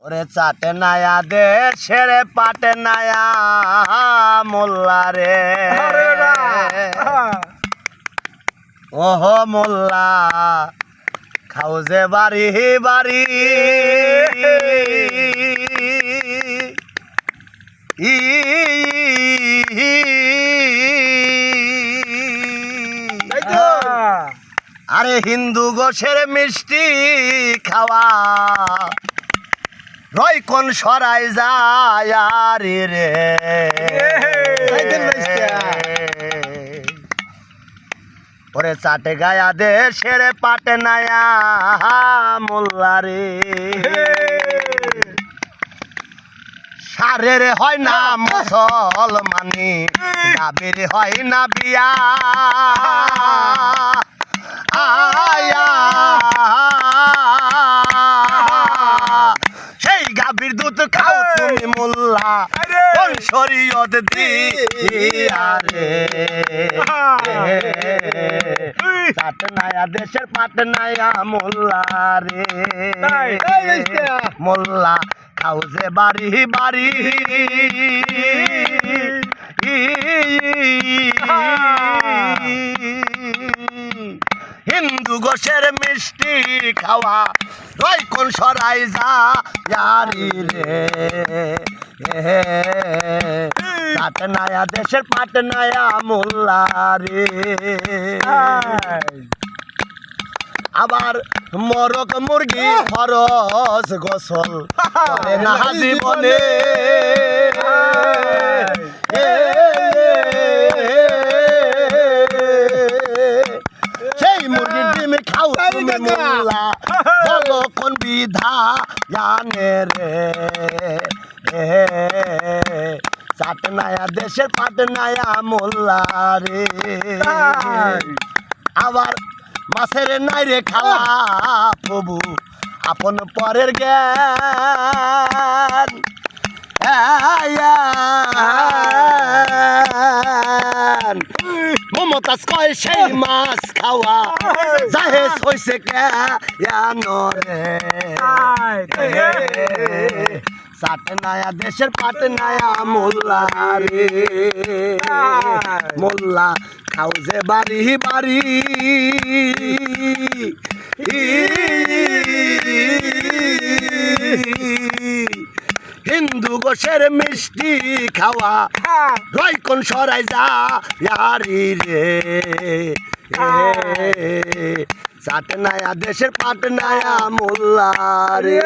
ওরে চাটে নায়া দেশের পাটে নায়া মোল্লা রে ওহো মোল্লা খাও যে বাড়ি বাড়ি আরে হিন্দু গোছের মিষ্টি খাওয়া রয় কোন সরাই যায় রে ওরে চাটে গায়া দেশের পাটে নায়া মোল্লা রে সারের হয় না মুসলমানি নাবির হয় না বিয়া আয়া সেই গাভীর দুধ খাও তুমি মোল্লা কোন শরীয়ত দিয়া রে পাট নায়া দেশের পাট নায়া মোল্লা রে মোল্লা খাও যে বাড়ি বাড়ি হিন্দু গোছের মিষ্টি খাওয়া রয় কোন সরাই যারি রে পাট নায়া দেশের পাট নায়া মোল্লা রে আবার মরক মুরগি খরচ গোসল করে না জীবনে সেই মুরগির ডিম খাও তুমি মোল্লা বলো কোন বিধা জানে রে চাট নায়া দেশের পাট নায়া মোল্লা রে আবার মাছের নাই রে খালা প্রভু আপন পরের জ্ঞান মমতাজ কয় সেই মাছ খাওয়া জাহেজ হইছে কেন রে চাট নায়া দেশের পাট নায়া মোল্লা রে মোল্লা খাও যে বাড়ি বাড়ি হিন্দু গোছের মিষ্টি খাওয়া রয় কোন সরাই যারি রে চাট নায়া দেশের পাট নায়া মোল্লা রে।